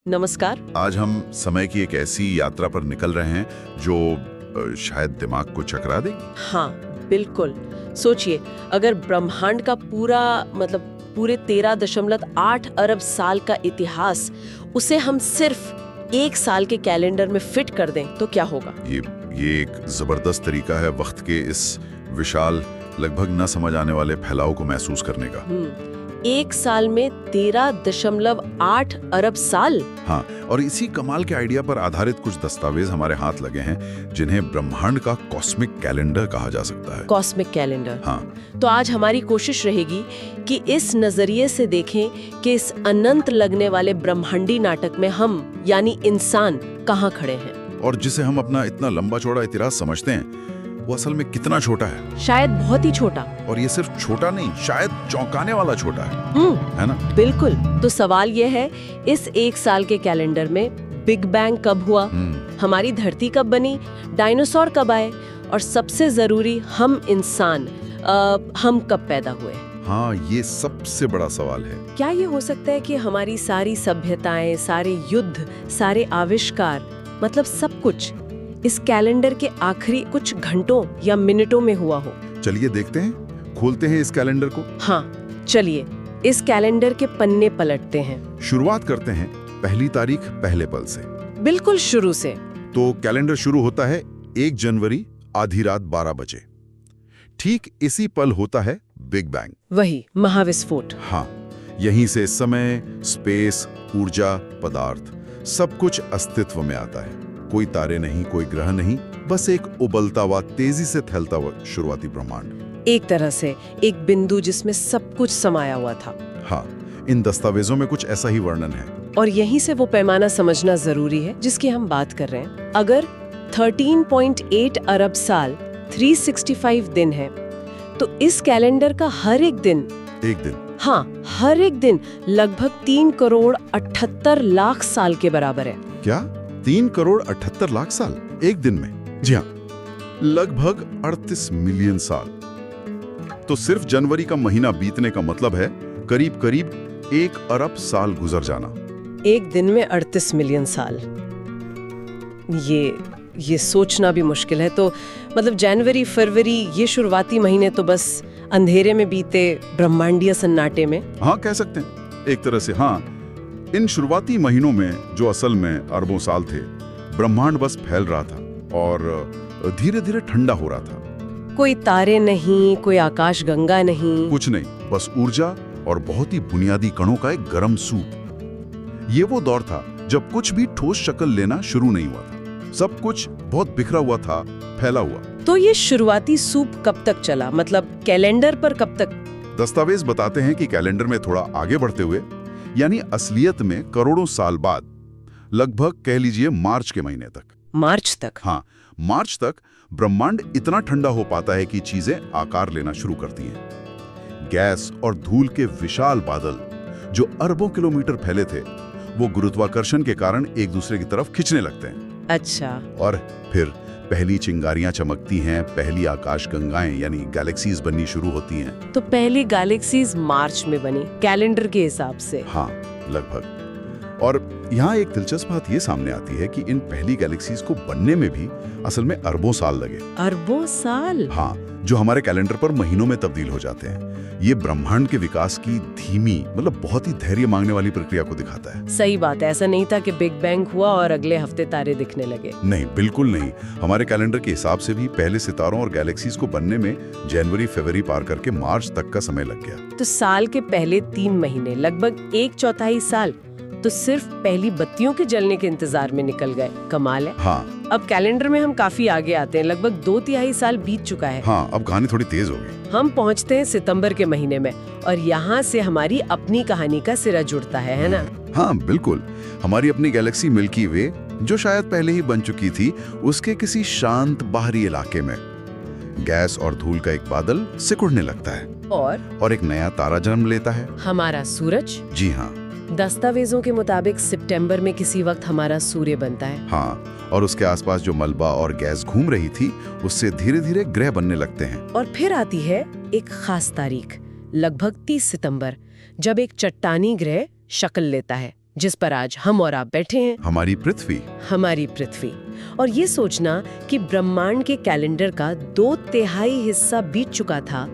नमस्कार। आज हम समय की एक ऐसी यात्रा पर निकल रहे हैं जो शायद दिमाग को चकरा देगी। हाँ, बिल्कुल। सोचिए, अगर ब्रह्मांड का पूरे 13.8 अरब साल का इतिहास उसे हम सिर्फ एक साल के कैलेंडर में फिट कर दें तो क्या होगा? ये एक जबरदस्त तरीका है वक्त के इस विशाल, लगभग न समझ आने वाले फैलाव को महसूस करने का। एक साल में 13.8 अरब साल। हाँ, और इसी कमाल के आइडिया पर आधारित कुछ दस्तावेज हमारे हाथ लगे हैं जिन्हें ब्रह्मांड का कॉस्मिक कैलेंडर कहा जा सकता है। Cosmic calendar. हाँ, तो आज हमारी कोशिश रहेगी कि इस नजरिए से देखें कि इस अनंत लगने वाले ब्रह्मांडी नाटक में हम यानी इंसान कहाँ खड़े हैं, और जिसे हम अपना इतना लंबा चौड़ा इतिहास समझते हैं वो असल में कितना छोटा है। शायद बहुत ही छोटा। और ये सिर्फ छोटा नहीं, शायद चौंकाने वाला छोटा है ना? बिल्कुल। तो सवाल ये है, इस एक साल के कैलेंडर में बिग बैंग कब हुआ, हमारी धरती कब बनी, डायनासोर कब आए, और सबसे जरूरी हम इंसान हम कब पैदा हुए? हाँ, ये सबसे बड़ा सवाल है। क्या ये हो सकता है कि हमारी सारी सभ्यताएं, सारे युद्ध, सारे आविष्कार, मतलब सब कुछ इस कैलेंडर के आखिरी कुछ घंटों या मिनटों में हुआ हो? चलिए देखते हैं, खोलते हैं इस कैलेंडर को। हाँ, चलिए इस कैलेंडर के पन्ने पलटते हैं। शुरुआत करते हैं पहली तारीख, पहले पल से। बिल्कुल शुरू से। तो कैलेंडर शुरू होता है 1 जनवरी आधी रात 12 बजे। ठीक इसी पल होता है बिग बैंग, वही महाविस्फोट। हाँ, यहीं से समय, स्पेस, ऊर्जा, पदार्थ सब कुछ अस्तित्व में आता है। कोई तारे नहीं, कोई ग्रह नहीं, बस एक उबलता हुआ, तेजी से फैलता हुआ शुरुआती ब्रह्मांड। एक तरह से एक बिंदु जिसमें सब कुछ समाया हुआ था। हाँ, इन दस्तावेजों में कुछ ऐसा ही वर्णन है। और यहीं से वो पैमाना समझना जरूरी है जिसकी हम बात कर रहे हैं। अगर 13.8 अरब साल 365 दिन है, तो इस कैलेंडर का हर एक दिन, हाँ, हर एक दिन लगभग 3 करोड़ 78 लाख साल के बराबर है। क्या 3 करोड़ 78 लाख साल एक दिन में? जी हाँ, लगभग 38 मिलियन साल। तो सिर्फ जनवरी का महीना बीतने का मतलब है करीब करीब 1 अरब साल गुजर जाना। एक दिन में 38 मिलियन साल। ये सोचना भी मुश्किल है। तो मतलब जनवरी, फरवरी, ये शुरुआती महीने तो बस अंधेरे में बीते, ब्रह्मांडीय सन्नाटे में। हाँ, कह सकते हैं एक तरह से। हाँ, इन शुरुआती महीनों में जो असल में अरबों साल थे, ब्रह्मांड बस फैल रहा था और धीरे धीरे ठंडा हो रहा था। कोई तारे नहीं, कोई आकाश गंगा नहीं, कुछ नहीं, बस ऊर्जा और बहुत ही बुनियादी कणों का एक गर्म सूप। ये वो दौर था जब कुछ भी ठोस शक्ल लेना शुरू नहीं हुआ था। सब कुछ बहुत बिखरा हुआ था, फैला हुआ। तो ये शुरुआती सूप कब तक चला, मतलब कैलेंडर पर कब तक? दस्तावेज बताते हैं कि कैलेंडर में थोड़ा आगे बढ़ते हुए, यानी असलियत में करोड़ों साल बाद, लगभग कह लीजिए मार्च के महीने तक। मार्च तक? हाँ, मार्च तक ब्रह्मांड इतना ठंडा हो पाता है कि चीजें आकार लेना शुरू करती हैं। गैस और धूल के विशाल बादल जो अरबों किलोमीटर फैले थे, वो गुरुत्वाकर्षण के कारण एक दूसरे की तरफ खिंचने लगते हैं। अच्छा। और फिर पहली चिंगारियां चमकती हैं, पहली आकाशगंगाएं यानी गैलेक्सीज बननी शुरू होती हैं। तो पहली गैलेक्सीज मार्च में बनी कैलेंडर के हिसाब से? हाँ, लगभग। और यहाँ एक दिलचस्प बात ये सामने आती है कि इन पहली गैलेक्सीज को बनने में भी असल में अरबों साल लगे। अरबों साल? हाँ, जो हमारे कैलेंडर पर महीनों में तब्दील हो जाते हैं। ये ब्रह्मांड के विकास की धीमी, मतलब बहुत ही धैर्य मांगने वाली प्रक्रिया को दिखाता है। सही बात है। ऐसा नहीं था कि बिग बैंग हुआ और अगले हफ्ते तारे दिखने लगे। नहीं, बिल्कुल नहीं। हमारे कैलेंडर के हिसाब से भी पहले सितारों और गैलेक्सीज को बनने में जनवरी, फरवरी पार करके मार्च तक का समय लग गया। तो साल के पहले 3 महीने, लगभग 1/4 साल, तो सिर्फ पहली बत्तियों के जलने के इंतजार में निकल गए। कमाल है। हाँ। अब कैलेंडर में हम काफी आगे आते हैं, लगभग 2/3 साल बीत चुका है। हाँ, अब कहानी थोड़ी तेज हो गई। हम पहुंचते हैं सितंबर के महीने में, और यहाँ से हमारी अपनी कहानी का सिरा जुड़ता है ना? हाँ, बिल्कुल। हमारी अपनी गैलेक्सी मिल्की वे, जो शायद पहले ही बन चुकी थी, उसके किसी शांत बाहरी इलाके में गैस और धूल का एक बादल सिकुड़ने लगता है और एक नया तारा जन्म लेता है। हमारा सूरज? जी हाँ। दस्तावेजों के मुताबिक सितंबर में किसी वक्त हमारा सूर्य बनता है। हाँ, और उसके आसपास जो मलबा और गैस घूम रही थी, उससे धीरे धीरे ग्रह बनने लगते हैं। और फिर आती है एक खास तारीख, लगभग 30 सितंबर, जब एक चट्टानी ग्रह शक्ल लेता है। जिस पर आज हम और आप बैठे हैं, हमारी पृथ्वी। हमारी पृथ्वी। और ये सोचना कि ब्रह्मांड के कैलेंडर का 2/3 हिस्सा बीत चुका था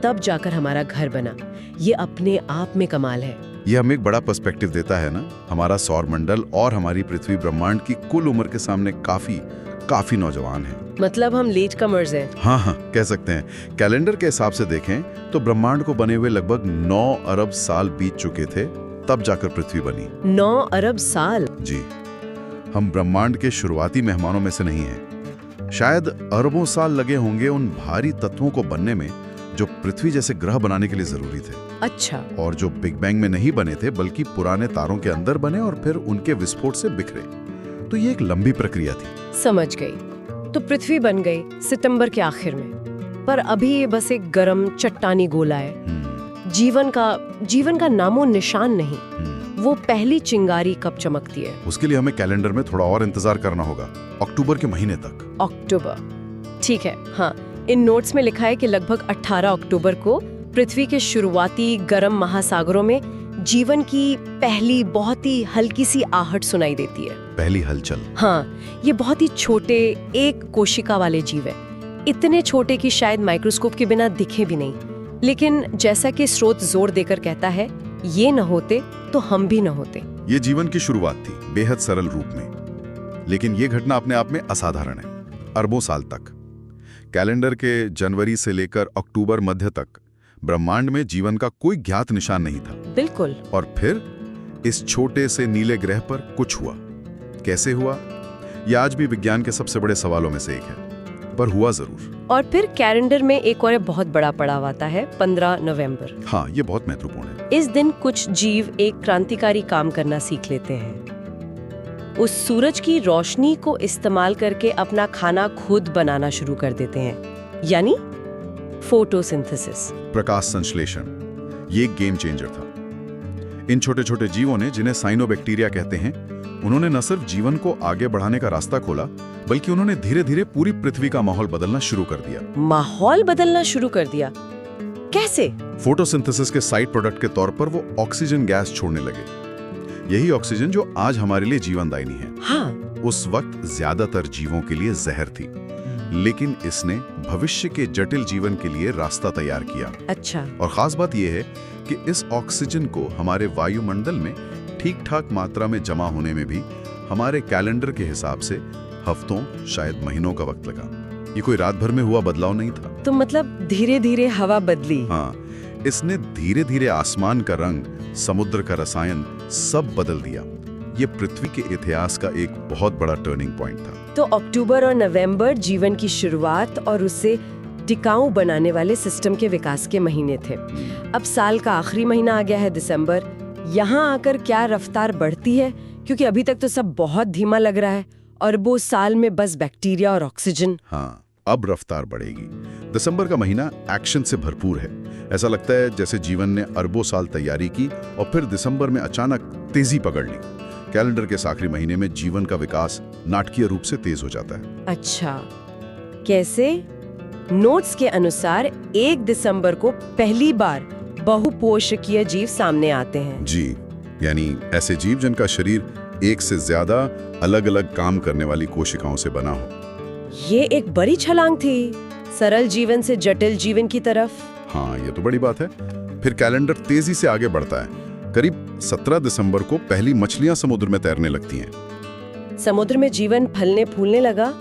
तब जाकर हमारा घर बना, ये अपने आप में कमाल है। ये हमें एक बड़ा पर्सपेक्टिव देता है ना। हमारा सौर मंडल और हमारी पृथ्वी ब्रह्मांड की कुल उम्र के सामने काफी नौजवान है। मतलब हम लेट कमर्स हैं। हाँ, कह सकते हैं। कैलेंडर के हिसाब से देखें तो ब्रह्मांड को बने हुए लगभग 9 अरब साल बीत चुके थे, तब जाकर पृथ्वी बनी। 9 अरब साल? जी। हम ब्रह्मांड के शुरुआती मेहमानों में से नहीं हैं। शायद अरबों साल लगे होंगे उन भारी तत्वों को बनने में जो पृथ्वी जैसे ग्रह बनाने के लिए जरूरी थे। अच्छा। और जो बिग बैंग में नहीं बने थे, बल्कि पुराने तारों के अंदर बने और फिर उनके विस्फोट से बिखरे। तो ये एक लंबी प्रक्रिया थी। समझ गई। तो पृथ्वी बन गई सितंबर के आखिर में, पर अभी ये बस एक गर्म चट्टानी गोला है। जीवन का नामो निशान नहीं। वो पहली चिंगारी कब चमकती है? उसके लिए हमें कैलेंडर में थोड़ा और इंतजार करना होगा, अक्टूबर के महीने तक। अक्टूबर, ठीक है। हाँ, इन नोट्स में लिखा है कि लगभग 18 अक्टूबर को पृथ्वी के शुरुआती गर्म महासागरों में जीवन की पहली बहुत ही हल्की सी आहट सुनाई देती है। पहली हलचल। हाँ, ये बहुत ही छोटे एक कोशिका वाले जीव है, इतने छोटे कि शायद माइक्रोस्कोप के बिना दिखे भी नहीं। लेकिन जैसा कि स्रोत जोर देकर कहता है, ये न होते तो हम भी न होते। ये जीवन की शुरुआत थी, बेहद सरल रूप में। लेकिन ये घटना अपने आप में असाधारण है। अरबों साल तक, कैलेंडर के जनवरी से लेकर अक्टूबर मध्य तक, ब्रह्मांड में जीवन का कोई ज्ञात निशान नहीं था। बिल्कुल। और फिर इस छोटे से नीले ग्रह पर कुछ हुआ। कैसे हुआ, यह आज भी विज्ञान के सबसे बड़े सवालों में से एक है, पर हुआ जरूर। और फिर कैलेंडर में एक और बहुत बड़ा पड़ाव आता है, 15 नवंबर। हाँ, ये बहुत महत्वपूर्ण है। इस दिन कुछ जीव एक क्रांतिकारी काम करना सीख लेते हैं। उस सूरज की रोशनी को इस्तेमाल करके अपना खाना खुद बनाना शुरू कर देते हैं, यानी फोटोसिंथेसिस, प्रकाश संश्लेषण। ये एक गेम चेंजर था। इन छोटे छोटे जीवों ने, जिन्हें साइनोबैक्टीरिया कहते हैं, उन्होंने न सिर्फ जीवन को आगे बढ़ाने का रास्ता खोला, बल्कि उन्होंने धीरे धीरे पूरी पृथ्वी का माहौल बदलना शुरू कर दिया। माहौल बदलना शुरू कर दिया? कैसे? फोटोसिंथेसिस के साइड प्रोडक्ट के तौर पर वो ऑक्सीजन गैस छोड़ने लगे। यही ऑक्सीजन जो आज हमारे लिए जीवनदायिनी है। हाँ। उस वक्त ज्यादातर जीवों के लिए जहर थी, लेकिन इसने भविष्य के जटिल जीवन के लिए रास्ता तैयार किया। अच्छा। और खास बात यह है कि इस ऑक्सीजन को हमारे वायुमंडल में ठीक ठाक मात्रा में जमा होने में भी हमारे कैलेंडर के हिसाब से हफ्तों, शायद महीनों का वक्त लगा। ये कोई रात भर में हुआ बदलाव नहीं था। तो मतलब धीरे धीरे हवा बदली। हाँ, इसने धीरे धीरे आसमान का रंग, समुद्र का रसायन सब बदल दिया। ये पृथ्वी के इतिहास का एक बहुत बड़ा टर्निंग पॉइंट था। तो अक्टूबर और नवंबर जीवन की शुरुआत और उससे टिकाऊ बनाने वाले सिस्टम के विकास के महीने थे। अब साल का आखिरी महीना आ गया है, दिसंबर। यहाँ आकर क्या रफ्तार बढ़ती है, क्योंकि अभी तक तो सब बहुत धीमा लग रहा है। अरबों साल में बस बैक्टीरिया और ऑक्सीजन। हाँ, अब रफ्तार बढ़ेगी। दिसंबर का महीना एक्शन से भरपूर है। ऐसा लगता है जैसे जीवन ने अरबों साल तैयारी की और फिर दिसंबर में अचानक तेजी पकड़ ली। कैलेंडर के आखिरी महीने में जीवन का विकास नाटकीय रूप से तेज हो जाता है। अच्छा, कैसे? नोट्स के अनुसार 1 दिसंबर को पहली बार बहुपोषकीय जीव सामने आते हैं। जी, यानी ऐसे जीव जिनका शरीर एक से ज्यादा अलग अलग काम करने वाली कोशिकाओं से बना हो। ये एक बड़ी छलांग थी, सरल जीवन से जटिल जीवन की तरफ। हाँ, ये तो बड़ी बात है। फिर कैलेंडर तेजी से आगे बढ़ता है। करीब 17 दिसंबर को पहली मछलियां समुद्र में तैरने लगती हैं। समुद्र में जीवन फलने फूलने लगा।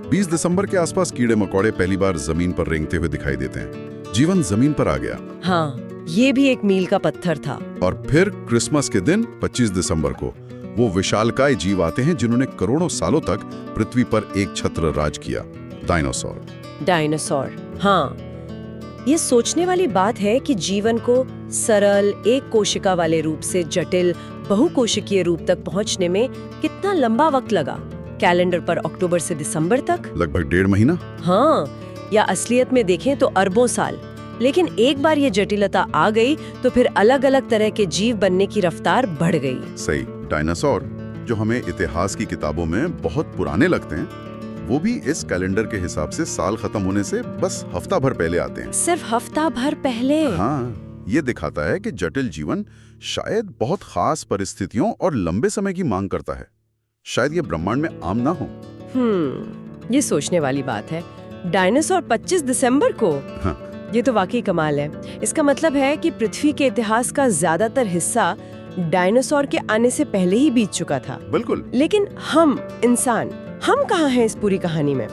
20 दिसंबर के आसपास कीड़े मकोड़े पहली बार जमीन पर रेंगते हुए दिखाई देते हैं। जीवन जमीन पर आ गया। हाँ, ये भी एक मील का पत्थर था। और फिर क्रिसमस के दिन 25 दिसंबर को वो विशालकाय जीव आते हैं जिन्होंने करोड़ों सालों तक पृथ्वी पर एक छत्र राज किया, डायनासोर। हाँ, ये सोचने वाली बात है कि जीवन को सरल एक कोशिका वाले रूप से जटिल बहुकोशिकीय रूप तक पहुंचने में कितना लंबा वक्त लगा। कैलेंडर पर अक्टूबर से दिसंबर तक लगभग 1.5 महीना। हाँ, या असलियत में देखें तो अरबों साल। लेकिन एक बार ये जटिलता आ गई तो फिर अलग अलग तरह के जीव बनने की रफ्तार बढ़ गई। सही। डायनासोर, जो हमें इतिहास की किताबों में बहुत पुराने लगते हैं, वो भी इस कैलेंडर के हिसाब से साल खत्म होने से बस हफ्ता भर पहले आते हैं। सिर्फ हफ्ता भर पहले? हाँ, ये दिखाता है कि जटिल जीवन शायद बहुत खास परिस्थितियों और लंबे समय की मांग करता है। शायद ये ब्रह्मांड में आम ना हो। ये सोचने वाली बात है। डायनासोर 25 दिसंबर को? हाँ। ये तो वाकई कमाल है। इसका मतलब है कि पृथ्वी के इतिहास का ज्यादातर हिस्सा डायनासोर के आने से पहले ही बीत चुका था। बिल्कुल। लेकिन हम इंसान, हम कहाँ हैं इस पूरी कहानी में?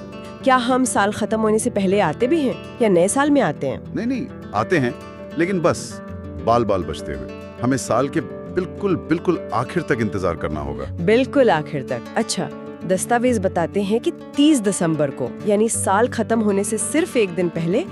क्या हम साल खत्म होने से पहले आते भी हैं या नए साल में आते हैं? नहीं, आते हैं, लेकिन बस बाल बाल बचते हुए। हमें साल के बिल्कुल आखिर तक इंतजार करना होगा। बिल्कुल आखिर तक। अच्छा, दस्तावेज बताते हैं कि 30 दिसंबर को, यानी साल खत्म होने से सिर्फ एक दिन पहले,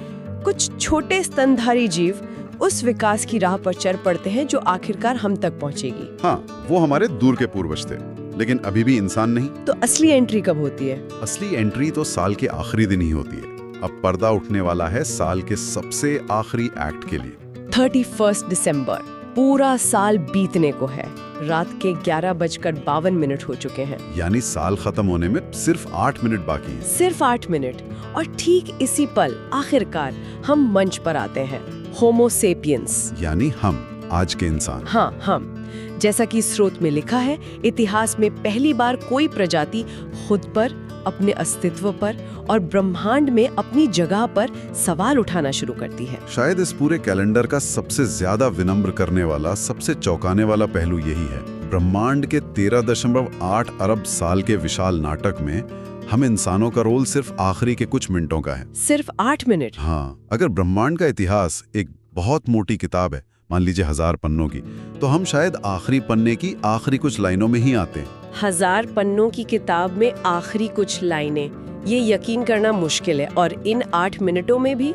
कुछ छोटे स्तनधारी जीव उस विकास की राह पर चल पड़ते हैं जो आखिरकार हम तक पहुंचेगी। हाँ, वो हमारे दूर के पूर्वज थे, लेकिन अभी भी इंसान नहीं। तो असली एंट्री कब होती है? असली एंट्री तो साल के आखिरी दिन ही होती है। अब पर्दा उठने वाला है साल के सबसे आखिरी एक्ट के लिए। 31 दिसंबर, पूरा साल बीतने को है। रात के 11:52 हो चुके हैं। यानी साल खत्म होने में सिर्फ 8 मिनट बाकी हैं। सिर्फ 8 मिनट। और ठीक इसी पल आखिरकार हम मंच पर आते हैं। होमो सेपियंस, यानी हम, आज के इंसान। हाँ, हम। जैसा कि स्रोत में लिखा है, इतिहास में पहली बार कोई प्रजाति खुद पर, अपने अस्तित्व पर और ब्रह्मांड में अपनी जगह पर सवाल उठाना शुरू करती है। शायद इस पूरे कैलेंडर का सबसे ज्यादा विनम्र करने वाला, सबसे चौंकाने वाला पहलू यही है। ब्रह्मांड के 13.8 अरब साल के विशाल नाटक में हम इंसानों का रोल सिर्फ आखिरी के कुछ मिनटों का है। सिर्फ 8 मिनट? हाँ, अगर ब्रह्मांड का इतिहास एक बहुत मोटी किताब है, मान लीजिए 1000 पन्नों की, तो हम शायद आखिरी पन्ने की आखिरी कुछ लाइनों में ही आते हैं। 1000 पन्नों की किताब में आखिरी कुछ लाइनें, ये यकीन करना मुश्किल है। और इन 8 मिनटों में भी,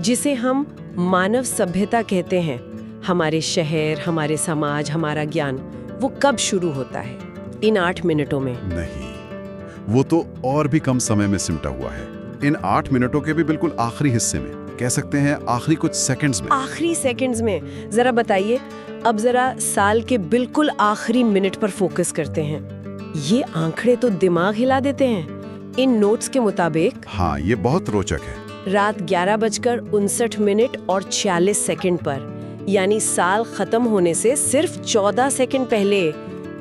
जिसे हम मानव सभ्यता कहते हैं, हमारे शहर, हमारे समाज, हमारा ज्ञान, वो कब शुरू होता है? इन 8 मिनटों में नहीं, वो तो और भी कम समय में सिमटा हुआ है। इन 8 मिनटों के भी बिल्कुल आखिरी हिस्से में, कह सकते हैं आखिरी कुछ सेकंड्स में। आखिरी सेकंड्स में? जरा बताइए। अब जरा साल के बिल्कुल आखिरी मिनट पर फोकस करते हैं। ये आंकड़े तो दिमाग हिला देते हैं। इन नोट्स के मुताबिक, हाँ, ये बहुत रोचक है। रात 11:59 और 46 सेकंड पर, यानी साल खत्म होने से सिर्फ 14 सेकंड पहले,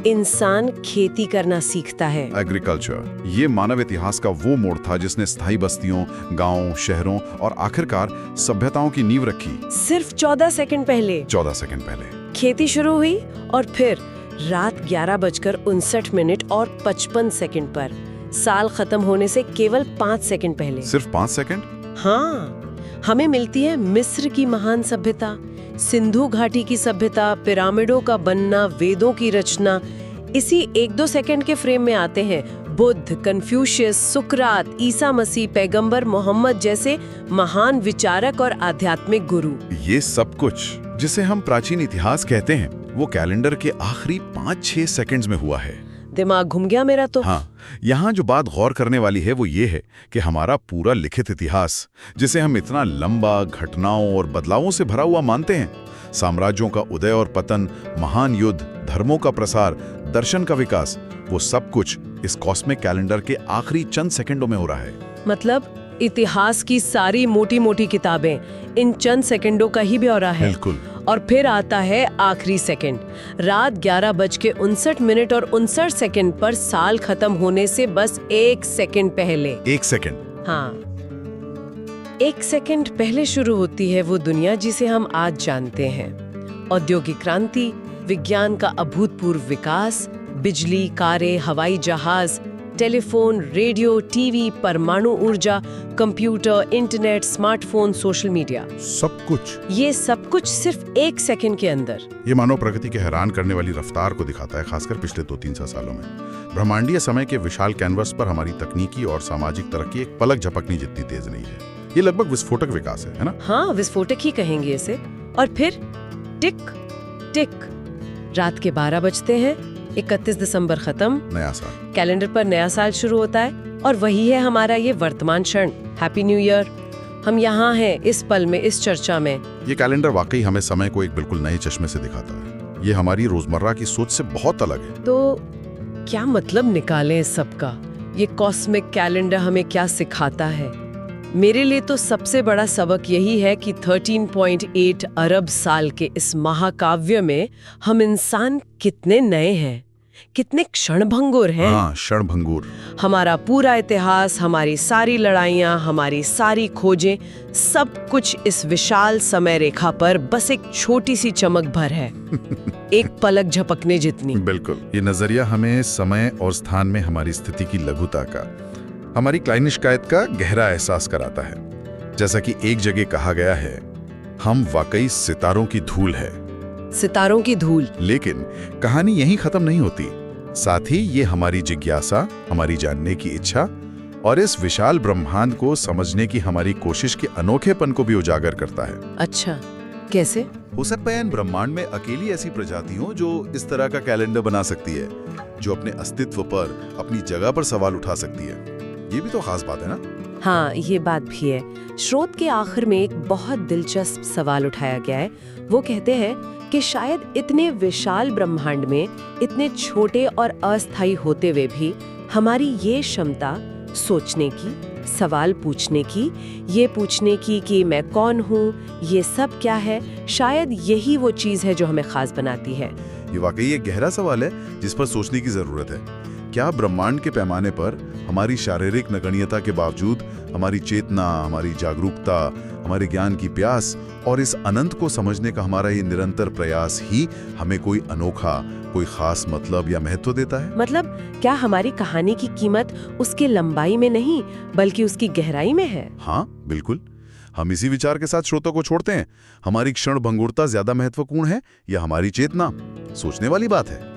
इंसान खेती करना सीखता है। एग्रीकल्चर, ये मानव इतिहास का वो मोड़ था जिसने स्थायी बस्तियों, गांवों, शहरों और आखिरकार सभ्यताओं की नींव रखी। सिर्फ 14 सेकंड पहले? 14 सेकंड पहले खेती शुरू हुई। और फिर रात 11:59 और 55 सेकंड पर, साल खत्म होने से केवल 5 सेकंड पहले, सिर्फ 5 सेकंड? हाँ, हमें मिलती है मिस्र की महान सभ्यता, सिंधु घाटी की सभ्यता, पिरामिडों का बनना, वेदों की रचना। इसी 1-2 सेकंड के फ्रेम में आते हैं बुद्ध, कन्फ्यूशियस, सुकरात, ईसा मसीह, पैगंबर मोहम्मद जैसे महान विचारक और आध्यात्मिक गुरु। ये सब कुछ जिसे हम प्राचीन इतिहास कहते हैं, वो कैलेंडर के आखिरी 5-6 सेकंड्स में हुआ है। दिमाग घूम गया मेरा तो। हाँ, यहाँ जो बात गौर करने वाली है वो ये है कि हमारा पूरा लिखित इतिहास, जिसे हम इतना लंबा, घटनाओं और बदलावों से भरा हुआ मानते हैं, साम्राज्यों का उदय और पतन, महान युद्ध, धर्मों का प्रसार, दर्शन का विकास, वो सब कुछ इस कॉस्मिक कैलेंडर के आखिरी चंद सेकंडों में हो रहा है। मतलब इतिहास की सारी मोटी मोटी किताबें इन चंद सेकंडों का ही ब्यौरा है। बिल्कुल। और फिर आता है आखिरी सेकंड, रात 11:59 और 59 सेकंड पर, साल खत्म होने से बस 1 सेकंड पहले। 1 सेकंड? हाँ, 1 सेकंड पहले शुरू होती है वो दुनिया जिसे हम आज जानते हैं। औद्योगिक क्रांति, विज्ञान का अभूतपूर्व विकास, बिजली, कारें, हवाई जहाज, टेलीफोन, रेडियो, टीवी, परमाणु ऊर्जा, computer, internet, smartphone, social media, सब कुछ। ये सब कुछ सिर्फ 1 सेकंड के अंदर। ये मानव प्रगति के हैरान करने वाली रफ्तार को दिखाता है, खासकर पिछले 200-300 सालों में। ब्रह्मांडीय समय के विशाल कैनवस पर हमारी तकनीकी और सामाजिक तरक्की एक पलक झपकनी जितनी तेज नहीं है। ये लगभग विस्फोटक विकास है ना? हाँ, विस्फोटक ही कहेंगे इसे। और फिर टिक टिक, रात के 12 बजते हैं, 31 दिसंबर खत्म, नया साल। कैलेंडर पर नया साल शुरू होता है। और वही है हमारा ये वर्तमान क्षण। Happy new year. हम यहाँ हैं इस पल में, इस चर्चा में। ये कैलेंडर वाकई हमें समय को एक बिल्कुल नए चश्मे से दिखाता है। ये हमारी रोजमर्रा की सोच से बहुत अलग है। तो क्या मतलब निकालें इस सब का? ये कॉस्मिक कैलेंडर हमें क्या सिखाता है? मेरे लिए तो सबसे बड़ा सबक यही है कि 13.8 अरब साल के इस महाकाव्य में हम इंसान कितने नए हैं, कितने क्षणभंगुर हैं। हाँ, क्षणभंगुर। हमारा पूरा इतिहास, हमारी सारी लड़ाइयाँ, हमारी सारी खोजें, सब कुछ इस विशाल समय रेखा पर बस एक छोटी सी चमक भर है। एक पलक झपकने जितनी। बिल्कुल, ये नजरिया हमें समय और स्थान में हमारी स्थिति की लघुता का, हमारी क्लाइनिशकायत का गहरा एहसास कराता है। जैसा कि एक जगह कहा गया है, हम वाकई सितारों की धूल है। सितारों की धूल। लेकिन कहानी यहीं खत्म नहीं होती। साथ ही ये हमारी जिज्ञासा, हमारी जानने की इच्छा और इस विशाल ब्रह्मांड को समझने की हमारी कोशिश के अनोखेपन को भी उजागर करता है। अच्छा, कैसे? हो सकता है इन ब्रह्मांड में अकेली ऐसी प्रजाति हो जो इस तरह का कैलेंडर बना सकती है, जो अपने अस्तित्व पर, अपनी जगह पर सवाल उठा सकती है। ये भी तो खास बात है ना? हाँ, ये बात भी है। स्रोत के आखिर में एक बहुत दिलचस्प सवाल उठाया गया है। वो कहते हैं कि शायद इतने विशाल ब्रह्मांड में इतने छोटे और अस्थायी होते हुए भी हमारी ये क्षमता सोचने की, सवाल पूछने की, ये पूछने की कि मैं कौन हूँ, ये सब क्या है, शायद यही वो चीज़ है जो हमें खास बनाती है। ये वाकई एक गहरा सवाल है जिस पर सोचने की जरूरत है। क्या ब्रह्मांड के पैमाने पर हमारी शारीरिक नगण्यता के बावजूद हमारी चेतना, हमारी जागरूकता, हमारे ज्ञान की प्यास और इस अनंत को समझने का हमारा ये निरंतर प्रयास ही हमें कोई अनोखा, कोई खास मतलब या महत्व देता है? मतलब क्या हमारी कहानी की कीमत उसकी लंबाई में नहीं बल्कि उसकी गहराई में है? हाँ, बिल्कुल। हम इसी विचार के साथ श्रोता को छोड़ते हैं। हमारी क्षणभंगुरता ज्यादा महत्वपूर्ण है या हमारी चेतना? सोचने वाली बात है।